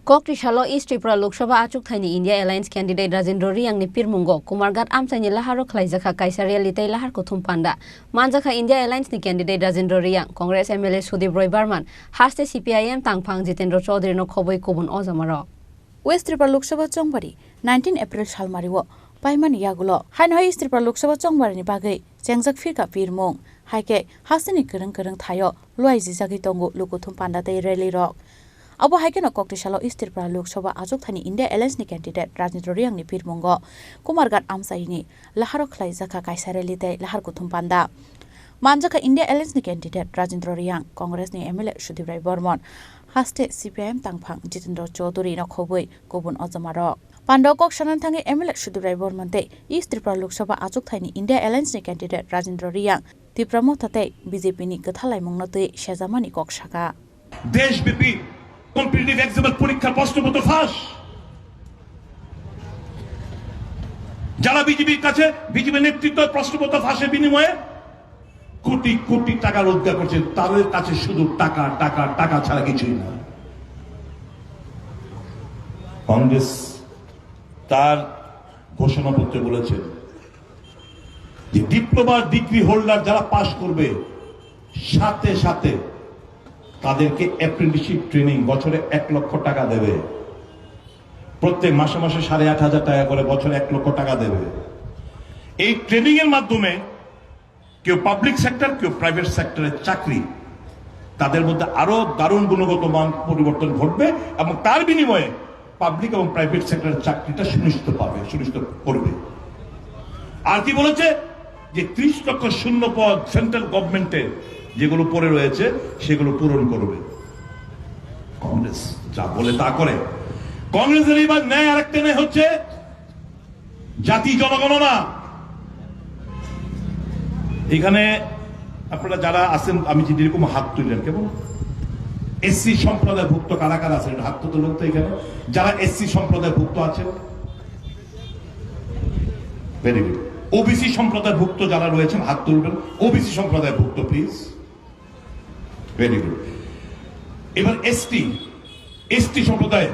Kokrisalo East Tripura Lok Sabha achuk thaini India Alliance candidate Rajendra Riang ni pirmungo Kumargat amsaini laharo khlaijaka Kaisaria litai lahar kothum panda manjaka India Alliance ni candidate Rajendra Riang Congress MLA Sudip Roy Barman haste CPIM tangphang Jitendra Chaudhary no khoboi kobun ozamaro West Tripura Lok Sabha Chongbari 19 April salmariwo paimani yagulo hainoi East Tripura Lok Sabha Chongbari ni bagai chengjak firka pirmung haike hasini kereng thayo loi jijagi tongu lukothum panda tei rally rok Abo haike no Kokrisalo East Tripura Lok Sabha achuk thani India Alliance ni candidate Rajendra Riang ni pirmungo Kumargat amsaini laharo khlaijaka Kaisaria litai lahar kothum panda manjaka India Alliance ni candidate Rajendra Riang Congress ni MLA Sudip Roy Barman haste CPIM tangphang Jitendra Chaudhary no khoboi kobun ozamaro Pandokok sanan thangi MLA Sudip Roy Barman te East Tripura Lok Sabha achuk thani India Alliance ni candidate Rajendra Riang Tipramo thate BJP ni gathalai mongna te shezamani koksaka দেশব্যাপী competitive এক্সামের পরীক্ষার প্রশ্নপত্র ফাঁস যারা বিজেপির কাছে BJP নেতৃত্ব প্রশ্নপত্র ফাঁসের বিনিময়ে কোটি কোটি টাকা রোজগার করছে তাদের কাছে শুধু টাকা টাকা টাকা ছাড়া কিছুই না কংগ্রেস তার ঘোষণাপত্রে বলেছে যে ডিপ্লোমা ডিগ্রি হোল্ডার যারা পাশ করবে সাথে সাথে তাদেরকে অ্যাপ্রেন্টিসশিপ ট্রেনিং বছরে 1 লক্ষ টাকা দেবে প্রত্যেক মাসে মাসে 8,500 টাকা করে বছরে 1 লক্ষ টাকা দেবে এই ট্রেনিং এর মাধ্যমে কেউ পাবলিক সেক্টর কেউ প্রাইভেট সেক্টরের চাকরি তাদের মধ্যে আরো দারুণ গুণগত মান পরিবর্তন ঘটবে এবং তার বিনিময়ে পাবলিক এবং প্রাইভেট সেক্টরের চাকরিটা সুনিশ্চিত করবে আর কি বলেছে যে 30 লক্ষ শূন্য পদ সেন্ট্রাল গভর্নমেন্টের যেগুলো পড়ে রয়েছে সেগুলো পূরণ করবে কংগ্রেস যা বলে তা করে কংগ্রেসের এবার ন্যায় আরেকটা ন্যায় হচ্ছে জাতি জনগণনা এখানে আপনারা যারা আছেন আমি যদি এরকম হাত তুললেন কেমন এসসি সম্প্রদায় ভুক্ত কারা কারা আছেন হাত তুলুন তো এখানে যারা এসসি সম্প্রদায় ভুক্ত আছেন ভেরি গুড ওবিসি সম্প্রদায় ভুক্ত যারা রয়েছেন হাত তুলবেন ওবিসি সম্প্রদায় ভুক্ত প্লিজ ভেরি গুড এবার এসটি সম্প্রদায়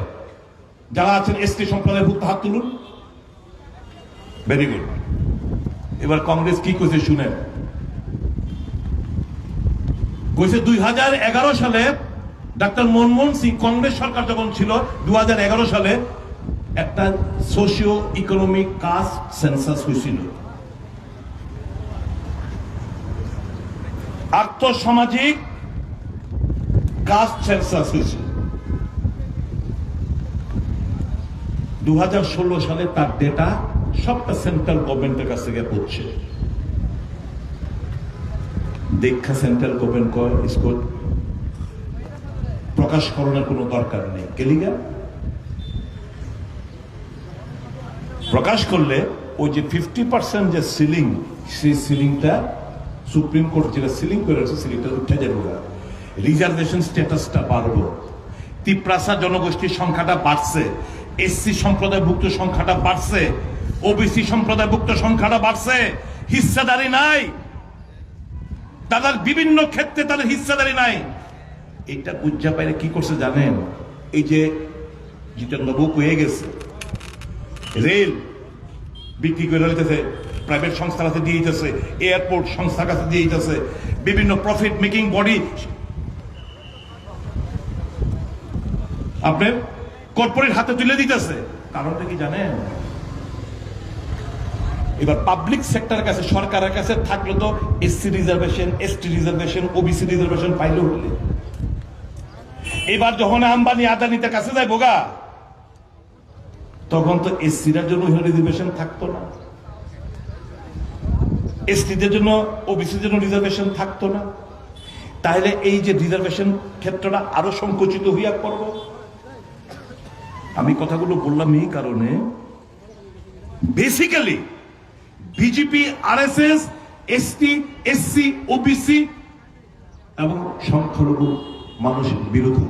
যারা আছেন এসটি সম্প্রদায় ভুক্ত হাত তুলুন ভেরি গুড এবার কংগ্রেস কি কইছে শুনেন কইছে 2011 সালে ডাক্তার মনমোহন সিং কংগ্রেস সরকার যখন ছিল 2011 সালে একটা সোশিও ইকোনমিক কাস্ট সেন্সাস হয়েছিল আর্থসামাজিক কাস্ট সেন্সাস হয়েছিল 2016 সালে তার ডেটা সবটা সেন্ট্রাল গভর্নমেন্টের কাছ থেকে পড়ছে দেখা সেন্ট্রাল গভর্নমেন্ট স্কোর প্রকাশ করার কোনো দরকার নেই কেলিগা প্রকাশ করলে ওই যে 50% যে সিলিং সেই সিলিংটা সুপ্রিম কোর্ট যেটা সিলিং করে রয়েছে সিলিংটা উঠে যাবে রিজার্ভেশন স্ট্যাটাসটা বাড়বে তিপ্রাসা জনগোষ্ঠীর সংখ্যাটা বাড়ছে এসসি সম্প্রদায়ভুক্ত সংখ্যাটা বাড়ছে ওবিসি সম্প্রদায়ভুক্ত সংখ্যাটা বাড়ছে হিস্সাদারি নাই তাদের বিভিন্ন ক্ষেত্রে তাদের হিস্সাদারি নাই এটা বুঝা পাইলে কি করছে জানেন এই যে যেটা নবুক হয়ে গেছে রেল বিক্রি করে দিতেছে প্রাইভেট সংস্থার কাছে দিয়ে দিতেছে এয়ারপোর্ট সংস্থার কাছে দিয়ে দিতেছে বিভিন্ন প্রফিট মেকিং বডি আপনার কর্পোরেট হাতে তুলে দিতেছে কারণটা কি জানেন এবার পাবলিক সেক্টরের কাছে সরকারের কাছে থাকলে তো SC reservation ST reservation OBC reservation পাইলে হলে এবার যখন আম্বানি আদানিদের কাছে যায় বোগা তখন তো এসসিদের জন্য রিজার্ভেশন থাকতো না এসটিদের জন্য ওবিসির জন্য রিজার্ভেশন থাকতো না তাহলে এই যে রিজার্ভেশন ক্ষেত্রটা আরো সংকুচিত হইয়া পড়ব আমি কথাগুলো বললাম এই কারণে basically BJP RSS ST SC OBC এবং সংখ্যালঘু মানুষের বিরোধী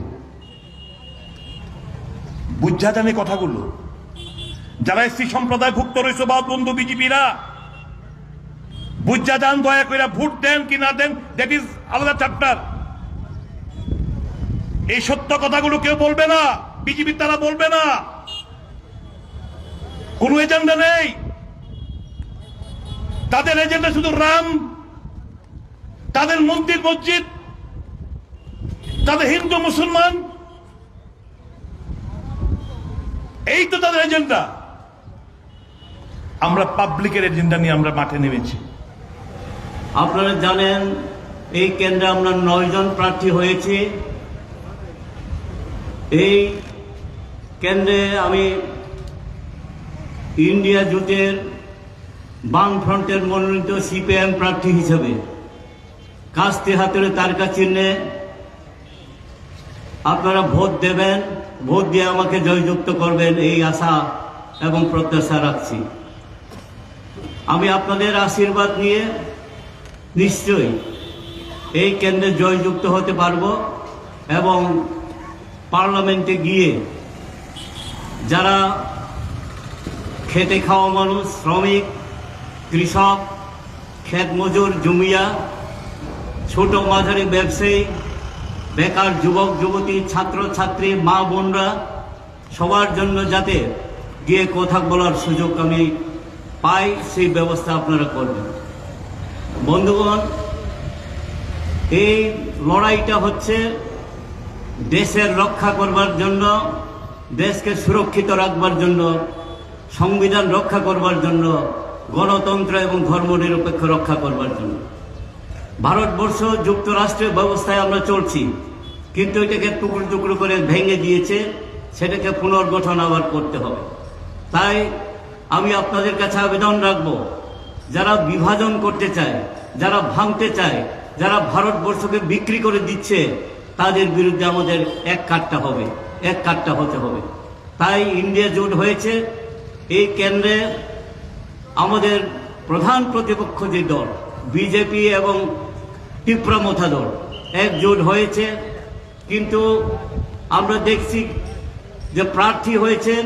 বুঝা জানে কথাগুলো যারা এসসি সম্প্রদায় ভুক্ত রয়েছে বা বন্ধু বিজেপিরা বুঝা যান দয়া করে ভোট দেন কি না দেন দ্যাট ইজ আলাদা চ্যাপ্টার এই সত্য কথাগুলো কেউ বলবে না বিজেপি তারা বলবে না, কোনো এজেন্ডা নেই। তাদের এজেন্ডা শুধু রাম, তাদের মন্দির মসজিদ, তাদের হিন্দু মুসলমান, এই তো তাদের এজেন্ডা। আমরা পাবলিকের এজেন্ডা নিয়ে আমরা মাঠে নেমেছি। আপনারা জানেন এই কেন্দ্রে আমরা 9 জন প্রার্থী হয়েছি। এই কেন্দ্রে আমি ইন্ডিয়া জোটের বামফ্রন্টের মনোনীত সিপিএম প্রার্থী হিসেবে কাস্তে হাতুড়ে তারকা চিহ্নে আপনারা ভোট দেবেন, ভোট দিয়ে আমাকে জয়যুক্ত করবেন এই আশা এবং প্রত্যাশা রাখছি। আমি আপনাদের আশীর্বাদ নিয়ে নিশ্চয়ই এই কেন্দ্রে জয়যুক্ত হতে পারবো এবং পার্লামেন্টে গিয়ে যারা খেটে খাওয়া মানুষ, শ্রমিক, কৃষক, ক্ষেত মজুর, জমিয়া, ছোট মাঝারি ব্যবসায়ী, বেকার যুবক যুবতী, ছাত্র ছাত্রী, মা বোনরা সবার জন্য যাতে গিয়ে কথা বলার সুযোগ আমি পাই, সেই ব্যবস্থা আপনারা করবেন। বন্ধুগণ, এই লড়াইটা হচ্ছে দেশের রক্ষা করবার জন্য, দেশকে সুরক্ষিত রাখবার জন্য, সংবিধান রক্ষা করবার জন্য, গণতন্ত্র এবং ধর্মনিরপেক্ষ রক্ষা করবার জন্য। ভারতবর্ষ যুক্তরাষ্ট্রের ব্যবস্থায় আমরা চলছি, কিন্তু এটাকে টুকরো টুকরো করে ভেঙে দিয়েছে, সেটাকে পুনর্গঠন আবার করতে হবে। তাই আমি আপনাদের কাছে আবেদন রাখব, যারা বিভাজন করতে চায়, যারা ভাঙতে চায়, যারা ভারতবর্ষকে বিক্রি করে দিচ্ছে, তাদের বিরুদ্ধে আমাদের এক কাট্টা হবে, এক কাট্টা হতে হবে। তাই ইন্ডিয়া জোট হয়েছে। এই কেন্দ্রে আমাদের প্রধান প্রতিপক্ষ যে দল বিজেপি এবং তীব্রমথা দল একজোট হয়েছে, কিন্তু আমরা দেখছি যে প্রার্থী হয়েছেন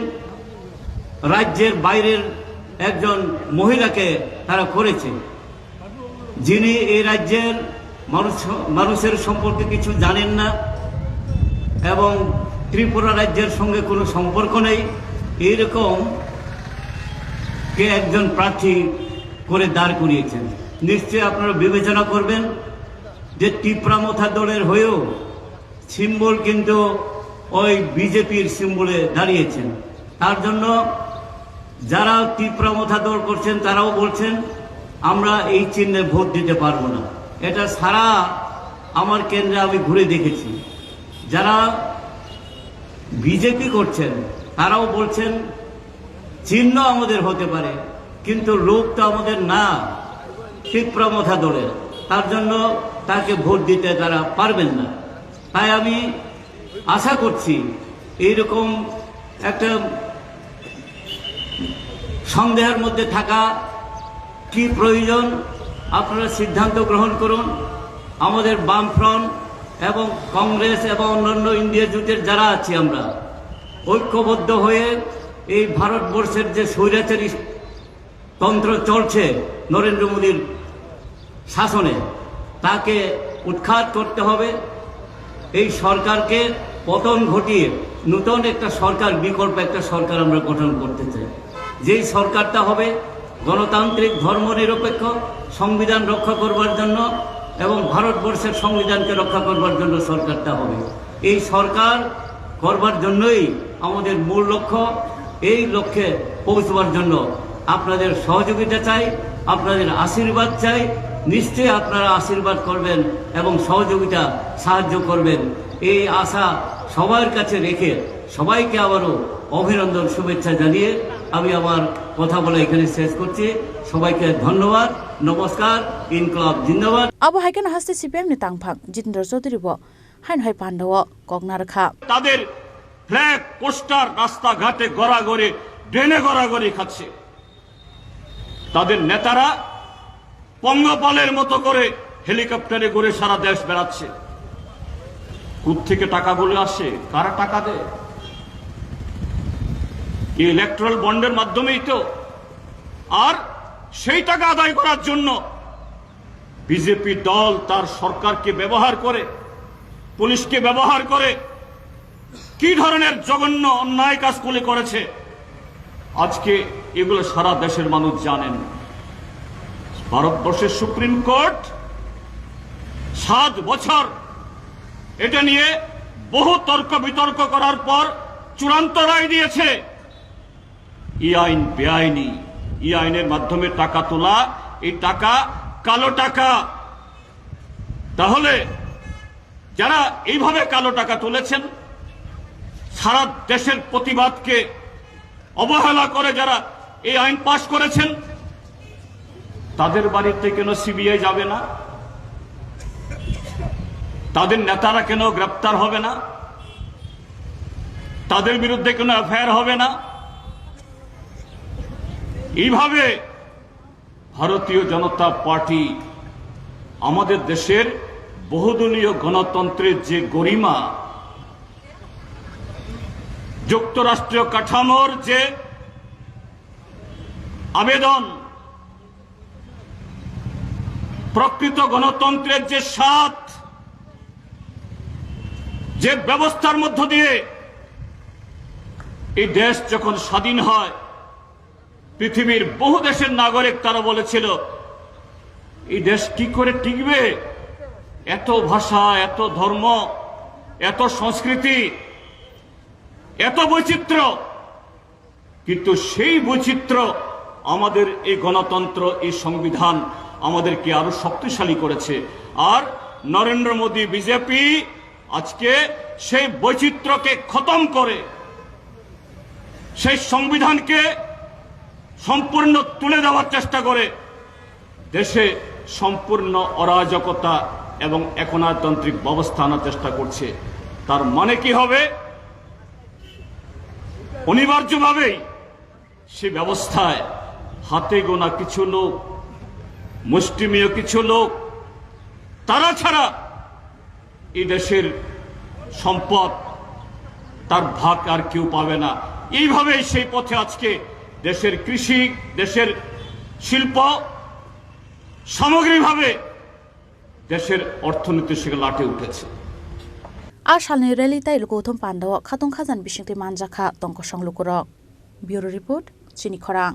রাজ্যের বাইরের একজন মহিলাকে তারা করেছে, যিনি এই রাজ্যের মানুষের সম্পর্কে কিছু জানেন না এবং ত্রিপুরা রাজ্যের সঙ্গে কোনো সম্পর্ক নেই, এইরকম কে একজন প্রার্থী করে দাঁড় করিয়েছেন। নিশ্চয়ই আপনারা বিবেচনা করবেন যে তীব্রমথা দলের হয়েও সিম্বল কিন্তু ওই বিজেপির সিম্বলে দাঁড়িয়েছেন। তার জন্য যারা তীব্রমথা দল করছেন তারাও বলছেন আমরা এই চিহ্নে ভোট দিতে পারবো না। এটা সারা আমার কেন্দ্রে আমি ঘুরে দেখেছি। যারা বিজেপি করছেন তারাও বলছেন চিহ্ন আমাদের হতে পারে, কিন্তু লোক তো আমাদের না, তীব্রমথা দলের, তার জন্য তাকে ভোট দিতে তারা পারবেন না। তাই আমি আশা করছি এইরকম একটা সন্দেহের মধ্যে থাকা কি প্রয়োজন, আপনারা সিদ্ধান্ত গ্রহণ করুন। আমাদের বামফ্রন্ট এবং কংগ্রেস এবং অন্যান্য ইন্ডিয়া জোটের যারা আছি আমরা ঐক্যবদ্ধ হয়ে এই ভারতবর্ষের যে স্বৈরাচারী তন্ত্র চলছে নরেন্দ্র মোদীর শাসনে, তাকে উৎখাত করতে হবে। এই সরকারকে পতন ঘটিয়ে নতুন একটা সরকার, বিকল্প একটা সরকার আমরা গঠন করতে চাই। যেই সরকারটা হবে গণতান্ত্রিক, ধর্মনিরপেক্ষ, সংবিধান রক্ষা করবার জন্য এবং ভারতবর্ষের সংবিধানকে রক্ষা করবার জন্য সরকারটা হবে। এই সরকার করবার জন্যই আমাদের মূল লক্ষ্য। এই লক্ষ্যে পৌঁছবার জন্য আপনাদের সহযোগিতা চাই, আপনাদের আশীর্বাদ চাই। নিশ্চয়ই আপনারা আশীর্বাদ করবেন এবং সহযোগিতা সাহায্য করবেন, এই আশা সবার কাছে রেখে সবাইকে আবারও অভিনন্দন, শুভেচ্ছা জানিয়ে আমি আমার কথা বলে এখানে শেষ করছি। সবাইকে ধন্যবাদ, নমস্কার, ইনকলাব জিন্দাবাদ। আবু হাইকেন হাসতে সিপিএম নি তাংফাং জিতেন্দ্র চৌধুরী হাইন হাই পান্ডব কগনা রাখা তাদের ফ্ল্যাগ পোস্টার রাস্তাঘাটে গড়াগড়ি, ড্রেনে গড়াগড়ি খাচ্ছে। তাদের নেতারা পঙ্গপালের মতো করে হেলিকপ্টারে করে সারা দেশ বেড়াচ্ছে। কোত্থেকে টাকাগুলো আসে, কারা টাকা দেয়? ইলেকট্রাল বন্ডের মাধ্যমেই তো। আর সেই টাকা আদায় করার জন্য বিজেপি দল তার সরকারকে ব্যবহার করে, পুলিশকে ব্যবহার করে কি ধরনের জঘন্য অন্যায় কাজগুলি করেছে আজকে এগুলো সারা দেশের মানুষ জানেন। ভারতবর্ষের সুপ্রিম কোর্ট 7 বছর এটা নিয়ে বহু তর্ক বিতর্ক করার পর চূড়ান্ত রায় দিয়েছে এই আইন বেআইনি। এই আইনের মাধ্যমে টাকা তোলা, এই টাকা কালো টাকা। তাহলে যারা এইভাবে কালো টাকা তুলেছেন, সারা দেশের প্রতিবাদকে অবহেলা করে যারা এই আইন পাশ করেছেন, তাদের বাড়িতে কেন সিবিআই যাবে না? তাদের নেতারা কেন গ্রেপ্তার হবে না? তাদের বিরুদ্ধে কেন এফআইআর হবে না? এইভাবে ভারতীয় জনতা পার্টি আমাদের দেশের বহুদলীয় গণতন্ত্রের যে গরিমা, যুক্তরাষ্ট্রীয় কাঠামোর যে আবেদন, প্রকৃত গণতন্ত্রের যে স্বাদ, যে ব্যবস্থার মধ্য দিয়ে এই দেশ যখন স্বাধীন হয়, পৃথিবীর বহু দেশের নাগরিক তারা বলেছিল এই দেশ কি করে টিকবে? এত ভাষা, এত ধর্ম, এত সংস্কৃতি, এত বৈচিত্র্য। কিন্তু সেই বৈচিত্র্য আমাদের এই গণতন্ত্র, এই সংবিধান আমাদেরকে আরো শক্তিশালী করেছে। আর নরেন্দ্র মোদী, বিজেপি আজকে সেই বৈচিত্র্যকে খতম করে সেই সংবিধানকে সম্পূর্ণ তুলে দেওয়ার চেষ্টা করে দেশে সম্পূর্ণ অরাজকতা এবং একনায়কতান্ত্রিক ব্যবস্থা আনার চেষ্টা করছে। তার মানে কি হবে? অনিবার্যভাবেই সে ব্যবস্থায় হাতে গোনা কিছু লোক, মুষ্টিমেয় কিছু লোক, তারা ছাড়া এই দেশের সম্পদ তার ভাগ আর কেউ পাবে না। এইভাবেই সেই পথে আজকে দেশের কৃষি, দেশের শিল্প, সামগ্রিকভাবে দেশের অর্থনীতি সে লাটে উঠেছে। আসালনি রেলিতাই লুকুথম পান্ডাও খাতং খাজান বিশিংতে মানজাখা তংক সংলুকুরক। ব্যুরো রিপোর্ট চিনি খরাং।